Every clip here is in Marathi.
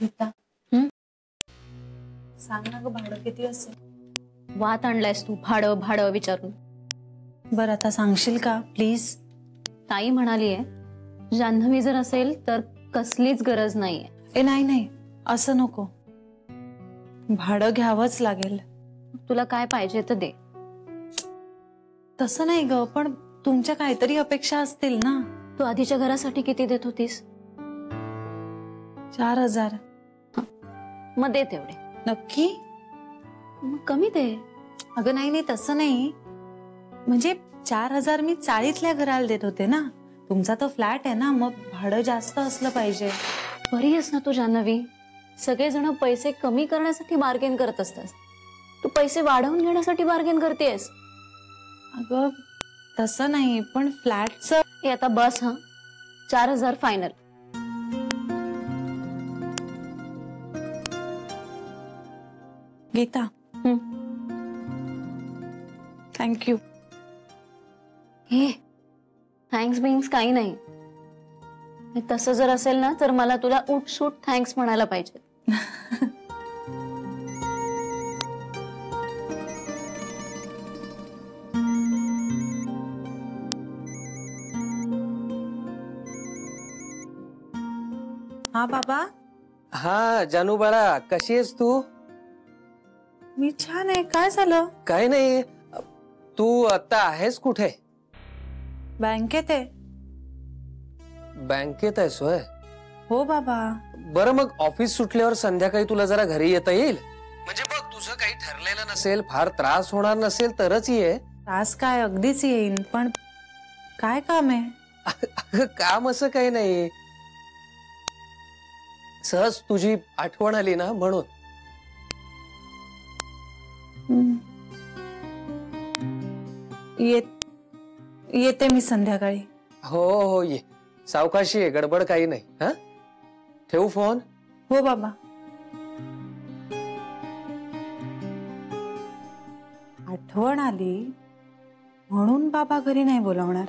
गीता सांग ना ग, भाडं किती असेल? वात आणलायस तू भाडं भाडं विचारून. बरं आता सांगशील का प्लीज? ताई म्हणालीये जान्हवी जर असेल तर कसलीच गरज नाहीये. ए नाही नाही असं नको, भाडं घ्यावंच लागेल. तुला काय पाहिजे तर दे. तसं नाही ग, पण तुमच्या काहीतरी अपेक्षा असतील ना. तू आधीच्या घरासाठी किती देत होतीस? 4000. मग दे तेवढे. नक्की? मग कमी दे. अगं नाही नाही तसं नाही, म्हणजे 4000 मी चाळीतल्या घराला देत होते ना. तुमचा तर फ्लॅट आहे ना, मग भाडं जास्त असलं पाहिजे. बरी आहेस ना तू जान्हवी? सगळेजण पैसे कमी करण्यासाठी बार्गेन करत असतात, तू पैसे वाढवून घेण्यासाठी बार्गेन करतेस. अगं तसं नाही, पण फ्लॅटचं. हे आता बस. 4000 फायनल. गीता थँक्यू. हे थँक्स बिंक्स काही नाही. तसं जर असेल ना तर मला तुला उठसूट थँक्स म्हणायला पाहिजे. हा बाबा. हा जानू बाळा, कशी आहेस तू? मी छान आहे. काय झालं? काय नाही. तू आता आहेस कुठे? बँकेत आहे. बँकेत आहेस होय? हो बाबा. बरं मग ऑफिस सुटल्यावर संध्याकाळी तुला जरा घरी येता येईल? म्हणजे बघ तुझं काही ठरलेलं नसेल, फार त्रास होणार नसेल तरच ये. त्रास काय, अगदीच येईन. पण काय काम आहे? काम असं काही नाही, सहज तुझी आठवण आली ना म्हणून. येते मी संध्याकाळी. हो हो ये. सावकाशी आहे, गडबड काही नाही. हा ठेवू फोन? हो बाबा. आठवण आली म्हणून बाबा घरी नाही बोलावणार.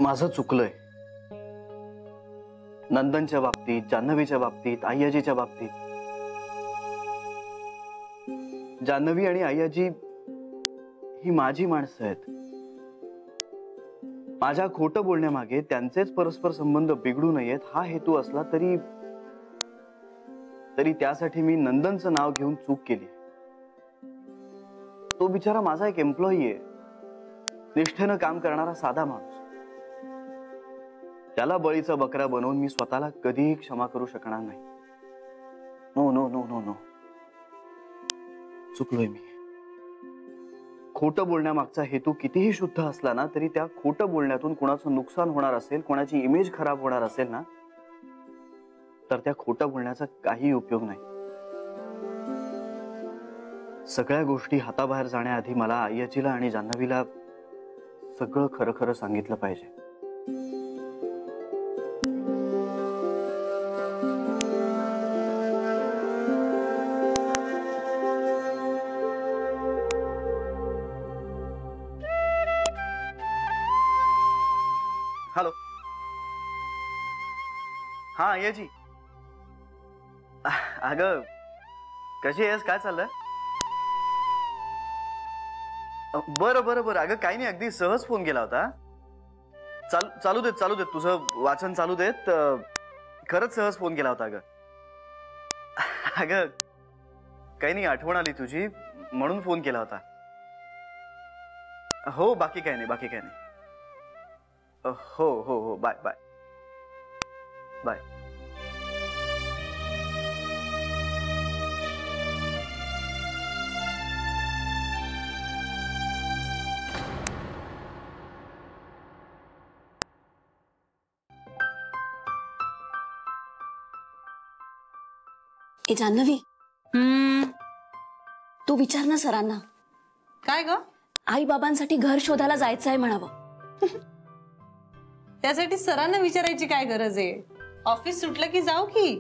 माझं चुकलंय. नंदनच्या बाबतीत, जान्हवीच्या बाबतीत, आय्याजीच्या बाबतीत. जान्हवी आणि आय्याजी ही माझी माणसं आहेत. माझ्या खोटं बोलण्यामागे त्यांचेच परस्पर संबंध बिघडू नयेत हा हेतू असला तरी त्यासाठी मी नंदनचं नाव घेऊन चूक केली. तो बिचारा माझा एक एम्प्लॉई आहे, निष्ठेनं काम करणारा साधा माणूस. त्याला बळीचा बकरा बनवून मी स्वतःला कधीही क्षमा करू शकणार नाही. No no no no no, चुकलोय मी. खोटं बोलण्यामागचा हेतू कितीही शुद्ध असला ना तरी त्या खोटं बोलण्यातून कोणाचं नुकसान होणार असेल, कोणाची इमेज खराब होणार असेल ना, तर त्या खोटं बोलण्याचा काही उपयोग नाही. सगळ्या गोष्टी हाताबाहेर जाण्याआधी मला आय्याजीला आणि जान्हवीला सगळं खरं खरं सांगितलं पाहिजे. हॅलो. हा आय्याजी. अगं कशी आहेस, काय चाललंय? बरं बरं बरं. अगं काही नाही, अगदी सहज फोन केला होता. चालू देत तुझं वाचन चालू देत. खरंच सहज फोन केला होता. अगं काही नाही, आठवण आली तुझी म्हणून फोन केला होता. हो बाकी काही नाही, बाकी काही नाही. हो हो हो, बाय बाय बाय. ए जान्हवी, तू विचार ना सरांना. काय ग? आई बाबांसाठी घर शोधायला जायचं आहे म्हणावं. त्यासाठी सरांना विचारायची काय गरज आहे? ऑफिस सुटलं की जाऊ की.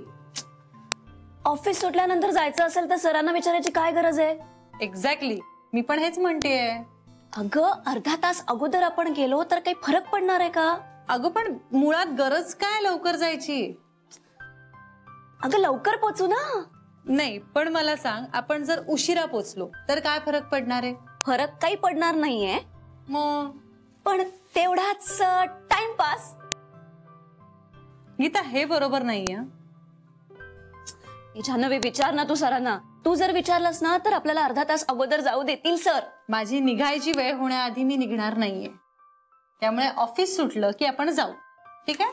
ऑफिस सुटल्यानंतर जायचं असेल तर सरांना विचारायची काय गरज आहे? एक्झॅक्टली, मी पण हेच म्हणतेय. अगं अर्धा तास अगोदर आपण गेलो तर काही फरक पडणार आहे का? अगं पण मुळात गरज काय लवकर जायची? अगं लवकर पोहोचू ना. नाही, पण मला सांग, आपण जर उशिरा पोचलो तर काय फरक पडणार आहे? फरक काही पडणार नाहीये, मग पण तेवढाच टाइमपास. गीता, हे बरोबर नाहीये. जान्हवी, विचार ना तू सरांना. तू जर विचारलंस ना तर आपल्याला अर्धा तास अगोदर जाऊ देतील सर. माझी निघायची वेळ होण्याआधी मी निघणार नाहीये, त्यामुळे ऑफिस सुटलं की आपण जाऊ, ठीक आहे?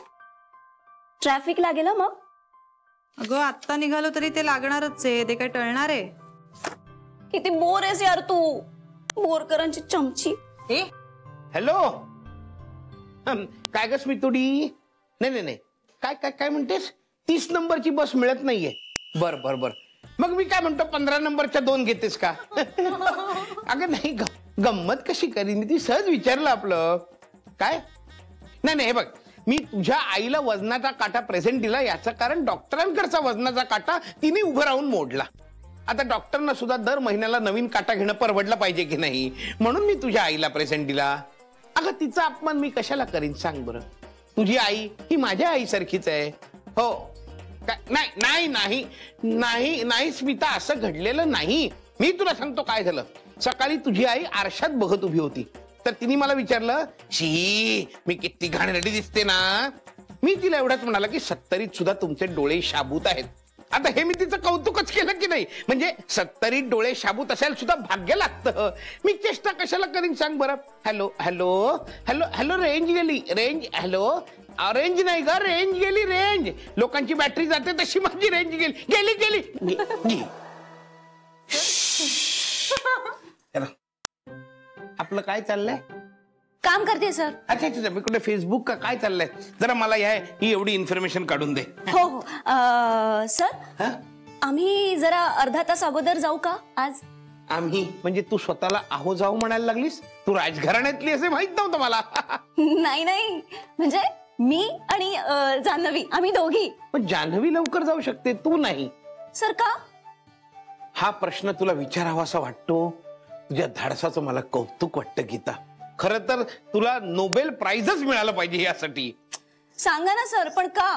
ट्रॅफिक लागेल मग. अगं आत्ता निघालो तरी ते लागणारच आहे, ते काय टळणार आहे? किती बोर आहेस यार तू, बोरकरांची चमची. हॅलो, काय ग स्मितुडी? नाही, काय काय काय म्हणतेस? 30 नंबरची बस मिळत नाहीये. बर बर बर, मग मी काय म्हणतो 15 नंबरच्या 2 घेतेस का? अगं नाही, गंमत कशी करीन ती, सहज विचारलं आपलं. काय नाही, हे बघ, मी तुझ्या आईला वजनाचा काटा प्रेझेंट दिला याचं कारण डॉक्टरांकडचा वजनाचा काटा तिने उभं राहून मोडला. आता डॉक्टरना सुद्धा दर महिन्याला नवीन काटा घेणं परवडलं पाहिजे की नाही, म्हणून मी तुझ्या आईला प्रेझेंट दिला. अगं तिचा अपमान मी कशाला करीन सांग बरं? तुझी आई ही माझ्या आईसारखीच आहे. हो, नाही नाही नाही नाही नाही स्मिता, असं घडलेलं नाही. मी तुला सांगतो काय झालं. सकाळी तुझी आई आरशात बघत उभी होती, तर तिने मला विचारलं, शी मी किती घाणेरडी दिसते ना. मी तिला एवढंच म्हणाला की 70 सुद्धा तुमचे डोळे शाबूत आहेत. आता हे मी तिचं कौतुकच केलं की नाही, म्हणजे 70 डोळे शाबूत असायला सुद्धा भाग्य लागतं. मी चेष्टा कशाला करीन सांग बरं? Hello hello hello hello, range गेली, रेंज. हॅलो, रेंज नाही ग, रेंज गेली, रेंज. लोकांची बॅटरी जाते तशी माझी रेंज गेली गेली गेली. आपलं काय चाललंय? काम करते सर. अच्छा अच्छा, मी कुठे फेसबुक का काय चाललंय? जरा मला ही एवढी इन्फॉर्मेशन काढून दे. हो हो सर, आम्ही जरा अर्धा तास अगोदर जाऊ का आज? आम्ही म्हणजे तू स्वतःला आहो जाऊ म्हणायला लागलीस? तू राजघराण्यातली असे माहित नव्हतं मला. नाही नाही, म्हणजे मी आणि जान्हवी, आम्ही दोघी. पण जान्हवी लवकर जाऊ शकते, तू नाही. सर का? हा प्रश्न तुला विचारावासा वाटतो. तुझ्या धाडसाचं मला कौतुक वाटतं गीता. खरं तर तुला नोबेल प्राइजच मिळालं पाहिजे यासाठी. सांगा ना सर, पण का?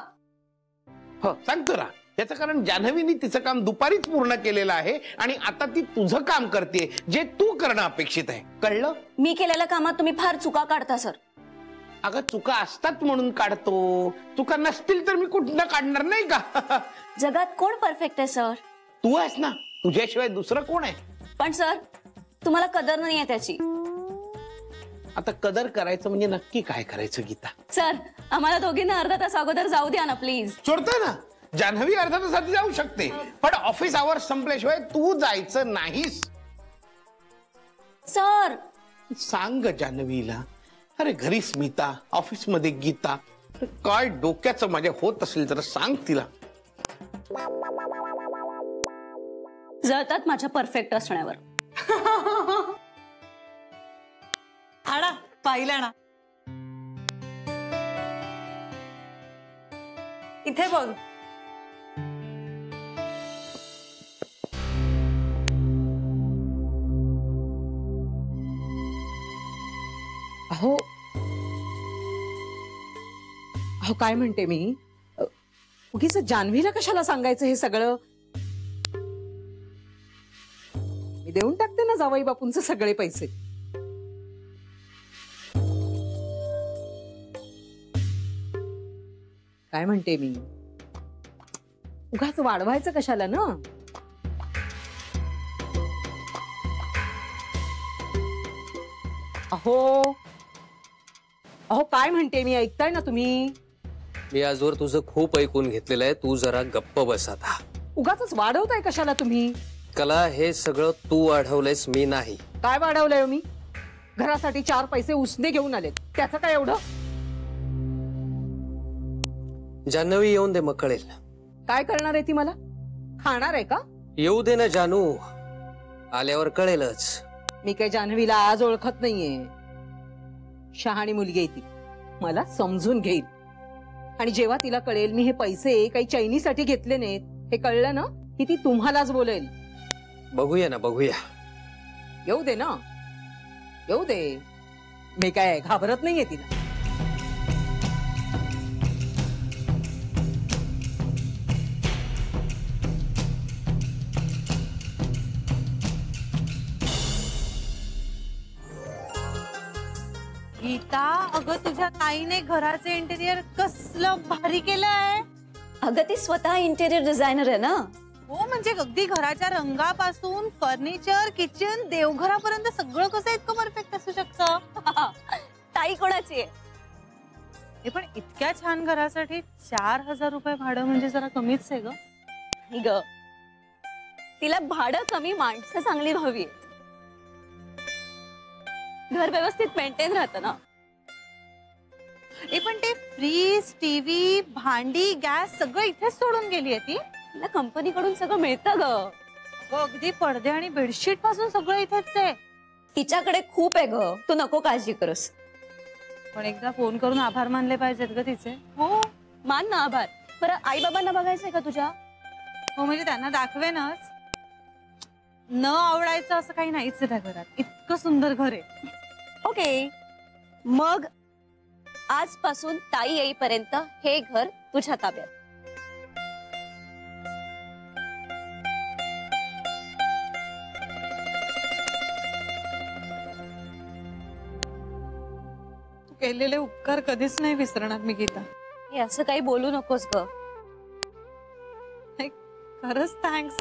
हो सांगतो ना, याचं कारण जान्हवीने तिचं काम दुपारीच पूर्ण केलेलं आहे आणि आता ती तुझं काम करते जे तू करणं अपेक्षित आहे. कळलं? मी केलेल्या कामात तुम्ही फार चुका काढता सर. अगं चुका असतात म्हणून काढतो, चुका नसतील तर मी कुठनं काढणार नाही का? जगात कोण परफेक्ट आहे सर? तू आहेस ना, तुझ्याशिवाय दुसरं कोण आहे? पण सर तुम्हाला कदर नाही आहे त्याची. आता कदर करायचं म्हणजे नक्की काय करायचं गीता? सर आम्हाला दोघींना अर्धा तास अगोदर जाऊ द्या ना प्लीज. सोडतोय ना, जान्हवी अर्धा तासात जाऊ शकते, पण ऑफिस आवर्स संपल्याशिवाय तू जायचं नाहीस. सर सांग जान्हवीला. अरे घरी स्मिता, ऑफिस मध्ये गीता. काय डोक्याचं माझ्या होत असेल जरा सांग तिला. जळतात माझ्या परफेक्ट असण्यावर. आडा पाहिलं ना, इथे बघ. अहो अहो काय म्हणते मी, उगीच जान्हवीला कशाला सांगायचं हे सगळं? मी देऊन टाकते ना जावई बापूंचे सगळे पैसे. काय म्हणते मी, उगाच वाढवायचं कशाला ना. अहो अहो काय म्हणते मी, ऐकताय ना तुम्ही? मी आजवर तुझं खूप ऐकून घेतलेलं आहे, तू जरा गप्प बस आता. उगाच वाढवताय कशाला तुम्ही? कला, हे सगळं तू वाढवलंयस, मी नाही. काय वाढवलंय मी? घरासाठी 4 पैसे उसने घेऊन आले, त्याचं काय एवढं? जान्हवी येऊन दे, मग कळेल. काय करणार आहे ती? मला खाणार आहे का? येऊ दे ना जानू, आल्यावर कळेलच. मी काही जान्हवीला आज ओळखत नाहीये. शहाणी मुलगी आहे ती, मला समजून घेईल. आणि जेव्हा तिला कळेल मी हे पैसे काही चैनीसाठी घेतले नाहीत, हे कळलं ना की ती तुम्हालाच बोलेल. बघूया ना, बघूया. येऊ दे ना, येऊ दे. मी काय घाबरत नाहीये तिला. गीता, अगं तुझ्या ताईने घराचे इंटेरियर कसलं भारी केलंय. अगं ती स्वतः इंटेरियर डिझायनर आहे ना. हो, म्हणजे अगदी घराच्या रंगापासून फर्निचर, किचन, देवघरापर्यंत सगळं कसं इतकं परफेक्ट असू शकतं. ताई कोणाची आहे? हे पण इतक्या छान घरासाठी 4,000 रुपये भाडं म्हणजे जरा कमीच आहे ग. ग तिला भाडं कमी, माणसं चांगली हवी. घर व्यवस्थित मेंटेन राहतं ना. पण ते फ्रीज, टीव्ही, भांडी, गॅस सगळं इथेच सोडून गेली आहे ती. तिला कंपनीकडून सगळं मिळतं ग. अगदी पडदे आणि बेडशीट पासून सगळं इथेच आहे. तिच्याकडे खूप आहे ग, तू नको काळजी करस. पण एकदा फोन करून आभार मानले पाहिजेत ग तिचे. हो मान ना आभार. बरं आई बाबांना बघायचंय का तुझ्या? हो, म्हणजे त्यांना दाखवेनच. न आवडायचं असं काही नाहीच आहे त्या घरात. इतकं सुंदर घर आहे. ओके, मग आजपासून ताई येईपर्यंत हे घर तुझ्या ताब्यात. तू केलेले उपकार कधीच नाही विसरणार मी गीता. हे असं काही बोलू नकोस ग. खरंच थँक्स.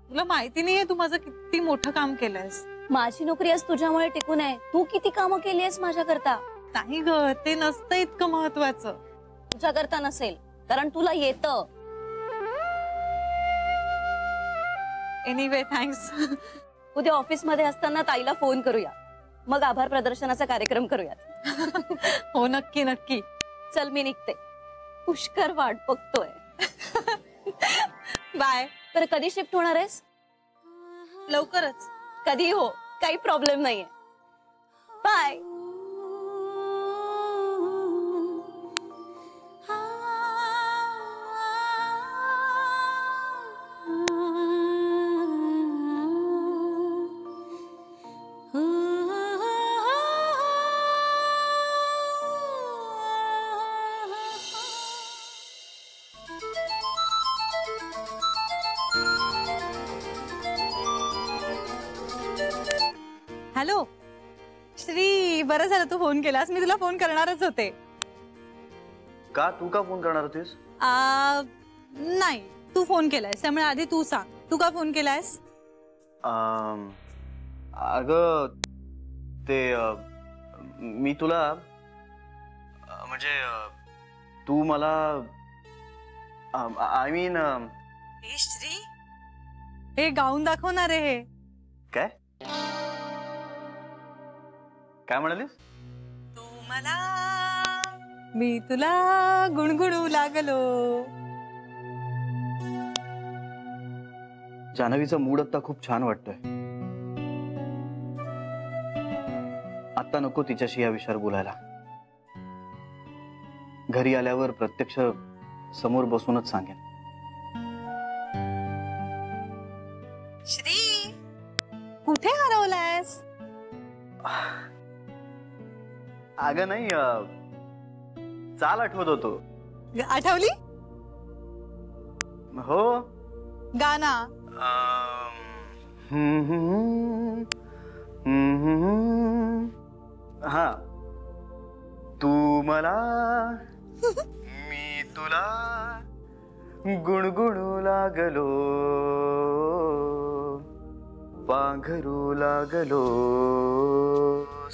तुला माहिती नाहीये तू माझं किती मोठं काम केलंयस. माझी नोकरी आज तुझ्यामुळे टिकून आहे. तू किती कामं केली आहेस माझ्याकरता. नाही ग, ते नसतं इतकं महत्वाचं. तुझ्याकरता नसेल, कारण तुला येतं. Anyway thanks. उद्या ऑफिस मध्ये असताना ताईला फोन करूया, मग आभार प्रदर्शनाचा कार्यक्रम करूयात. हो, नक्की नक्की. चल मी निघते, पुष्कर वाट बघतोय. बाय. तर कधी शिफ्ट होणार आहेस? लवकरच. कधी हो, काही प्रॉब्लेम नाहीये. बाय. हॅलो श्री, बरं झालं तू फोन केलास. मी तुला फोन करणारच होते. का? तू का फोन करणार होतीस? नाही, तू फोन केलायस त्यामुळे आधी तू सांग, तू का फोन केलायस? अगं ते मी तुला म्हणजे तू मला आय मीन श्री, हे गाऊन दाखवणार आहे. हे काय काय म्हणालीस? तू मला, मी तुला गुणगुणू लागलो. जान्हवीचा मूड आता खूप छान वाटतोय. आता नको तिच्याशी या विषयावर बोलायला. घरी आल्यावर प्रत्यक्ष समोर बसूनच सांगेन. श्री, कुठे हरवलायस? अगं नाही, चाल आठवत होतो. आठवली? हो, गाना. हा, तू मला मी तुला गुणगुणू लागलो, पांघरू लागलो,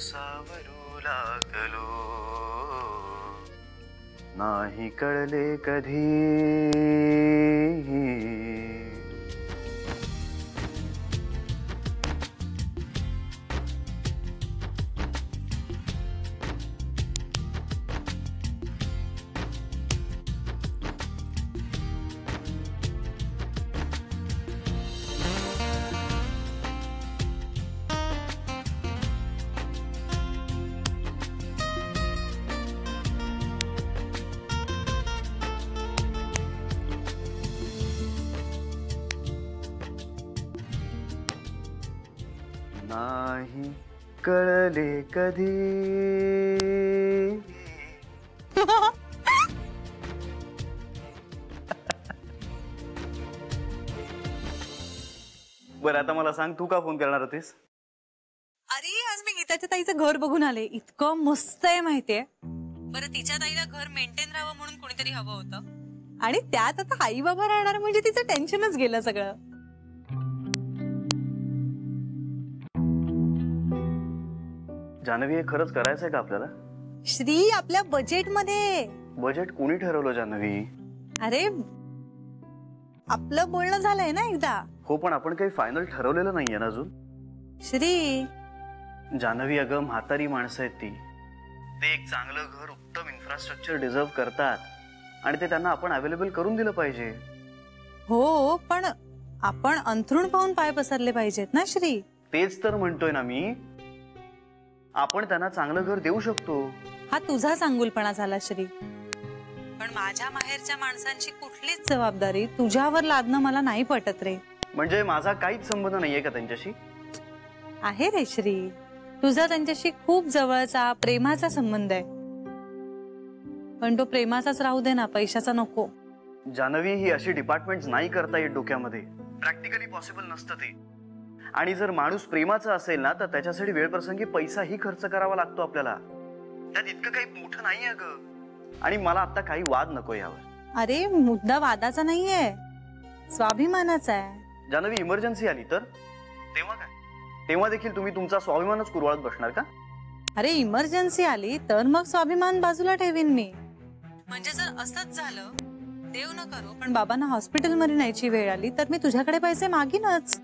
सावरू लागलो, नाही कळले कधी. नाही कळले कधी. बरं आता मला सांग, तू का फोन करणार होतीस? अरे आज मी गीताच्या ताईचं घर बघून आले. इतकं मस्त आहे माहितीये. बरं तिच्या ताईला घर मेंटेन राहावं म्हणून कोणीतरी हवं होतं आणि त्यात आता आई बाबा राहणार म्हणजे तिचं टेन्शनच गेलं सगळं. जान्हवी, हे खरंच करायचंय का आपल्याला? श्री, आपल्या बजेटमध्ये. बजेट कोणी ठरवलं जान्हवी? अरे आपलं बोलणं झालंय ना एकदा. हो, पण आपण काही फायनल ठरवलेलं नाहीये ना अजून. श्री जान्हवी, अगं म्हातारी माणसं आहेत ती. ते एक चांगलं घर, उत्तम इन्फ्रास्ट्रक्चर डिझर्व करतात आणि ते त्यांना आपण अवेलेबल करून दिलं पाहिजे. हो, पण आपण अंथरूण पाहून पाय पसरले पाहिजेत ना श्री. तेच तर म्हणतोय ना मी, आपण त्यांना चांगलं घर देऊ शकतो. हा तुझा सांगुलपणा झाला श्री, पण माझ्या माहेरच्या माणसांची कुठलीच जबाबदारी तुझ्यावर लादणं मला नाही पटत रे. म्हणजे माझा काहीच संबंध नाहीये का त्यांच्याशी? आहे रे श्री, तुझा त्यांच्याशी खूप जवळचा प्रेमाचा संबंध आहे, पण तो प्रेमाचाच राहू दे ना, पैशाचा नको. जान्हवी, ही अशी डिपार्टमेंट नाही करता येत डोक्यामध्ये. प्रॅक्टिकली पॉसिबल नसतं ते. आणि जर माणूस प्रेमाचा असेल ना, तर त्याच्यासाठी वेळप्रसंगी पैसाही खर्च करावा लागतो आपल्याला. त्यात इतकं काही मोठं नाहीये अगं. आणि मला आता काही वाद नको यावर. अरे मुद्दा वादाचा नाहीये, स्वाभिमानाचा आहे. जान्हवी, इमर्जन्सी आली तर तेव्हा काय? तेव्हा देखील तुम्ही तुमचा स्वाभिमानच कुरवाळत बसणार का? अरे इमर्जन्सी आली तर मग स्वाभिमान बाजूला ठेवीन मी. म्हणजे जर असंच झालं, देव न करो, पण बाबांना हॉस्पिटलमध्ये न्यायची वेळ आली तर मी तुझ्याकडे पैसे मागीनच.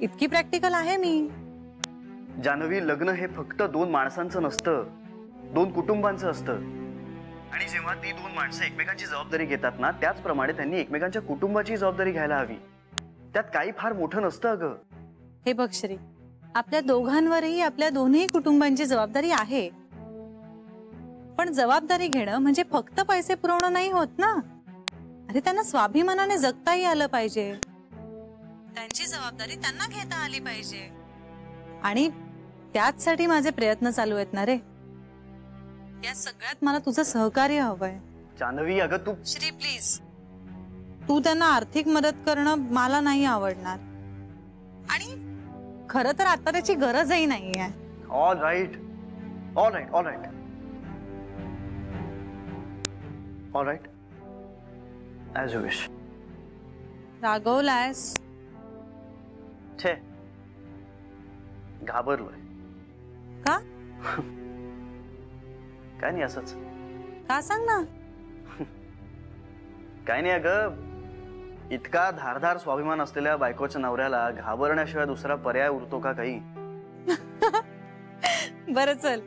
इतकी प्रॅक्टिकल आहे मी. जान्हवी, लग्न हे फक्त दोन माणसांचं नसतं, दोन कुटुंबांचं असतं. आणि जेव्हा ती दोन माणसं एकमेकांची जबाबदारी घेतात ना, त्याचप्रमाणे त्यांनी एकमेकांच्या कुटुंबाची जबाबदारी घ्यायला हवी. त्यात काही फार मोठं नसतं अगं. हे बघ श्री, आपल्या दोघांवरही आपल्या दोन्ही कुटुंबांची जबाबदारी आहे, पण जबाबदारी घेणं म्हणजे फक्त पैसे पुरवणं नाही होत ना. अरे त्यांना स्वाभिमानाने जगताही आलं पाहिजे, त्यांची जबाबदारी त्यांना घेता आली पाहिजे. आणि त्याचसाठी माझे प्रयत्न चालू आहेत ना रे. या सगळ्यात मला तुझं सहकार्य हवंय. जान्हवी, अगं तू. श्री प्लीज, तू त्यांना आर्थिक मदत करणं मला नाही आवडणार, आणि खरं तर आता त्याची गरजही नाहीये. All right, all right, all right, all right, as you wish. रागवलायस? छे, घाबरलोय. का? काय नाही, असंच. का सांग ना. काय नाही अगं, इतका धारधार स्वाभिमान असलेल्या बायकोच्या नवऱ्याला घाबरण्याशिवाय दुसरा पर्याय उरतो का काही? बरं चल,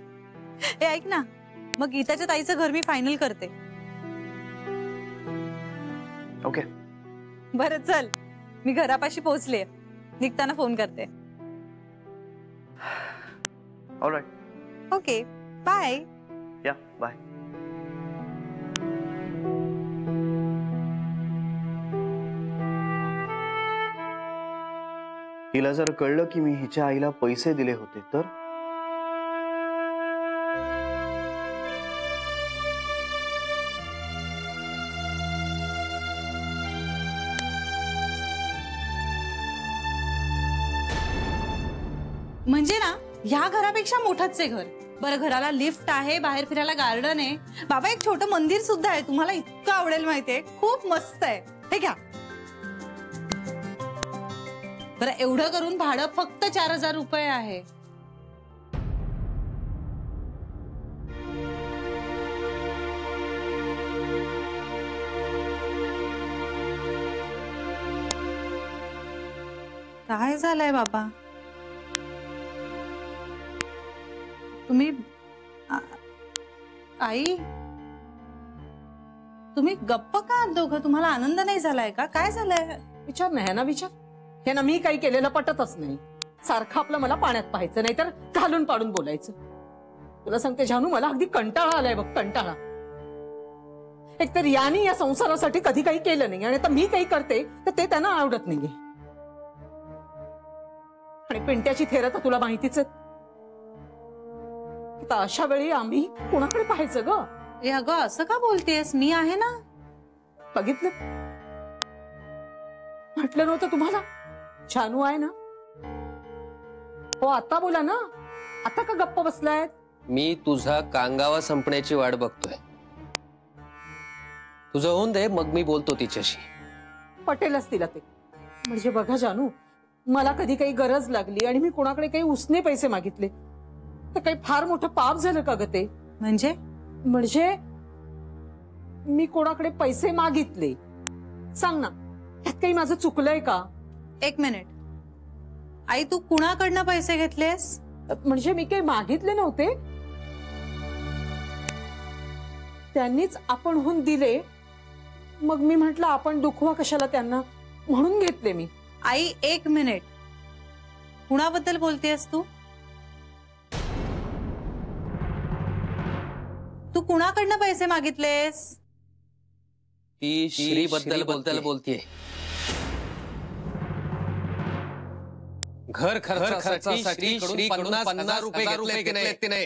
हे ऐक ना, मग गीताच्या ताईचं घर मी फायनल करते. ओके. बरं चल, मी घरापाशी पोहोचले, निघताना फोन करते. All right. Okay, bye. या, बाय. हिला जर कळलं की मी हिच्या आईला पैसे दिले होते तर? म्हणजे ना, ह्या घरापेक्षा मोठंच आहे घर. बरं, घराला लिफ्ट आहे, बाहेर फिरायला गार्डन आहे, बाबा एक छोटं मंदिर सुद्धा आहे. तुम्हाला इतकं आवडेल माहितीये, खूप मस्त आहे. हे घ्या. बरं, एवढं करून भाडं फक्त 4000 रुपये आहे. काय झालंय बाबा? तुम्ही आई, तुम्ही गप्प का दोघं? तुम्हाला आनंद नाही झालाय का? काय झालंय? विचार नाही ना, विचार. हे ना, मी काही केलेलं पटतच नाही. सारखं आपलं मला पाण्यात पाहायचं, नाही तर घालून पाडून बोलायचं. तुला सांगते जानू, मला अगदी कंटाळा आलाय बघ, कंटाळा. एकतर याने या संसारासाठी कधी काही केलं नाही, आणि आता मी काही करते तर ते त्यांना आवडत नाहीये. आणि पिंट्याची थेर तर तुला माहितीच आहे. आता अशा वेळी आम्ही कोणाकडे पाहायचं ग? ए अगं असं का बोलतेस, मी आहे ना. बघितलं, म्हटलं नव्हतं तुम्हाला जानू आहे ना. हो आता बोला ना, आता का गप्प बसलाय? मी तुझा कांगावा संपण्याची वाट बघतोय. तुझं होऊन दे, मग मी बोलतो तिच्याशी. पटेलच तिला ते. म्हणजे बघा जानू, मला कधी काही गरज लागली आणि मी कोणाकडे काही उसने पैसे मागितले तर काही फार मोठं पाप झालं का ग ते? म्हणजे मी कोणाकडे पैसे मागितले, सांग ना, यात काही माझं चुकलंय का? एक मिनिट आई, तू कुणाकडनं पैसे घेतलेस? म्हणजे मी काही मागितले नव्हते, त्यांनीच आपणहून दिले. मग मी म्हटलं आपण दुखवा कशाला त्यांना, म्हणून घेतले मी. आई एक मिनिट, कुणाबद्दल बोलतेस तू? तू कुणाकडनं पैसे मागितलेस? ती श्री बद्दल बोलतीये. घर खर्चासाठी श्रीकडून 50,000 रुपये घेतले तिने.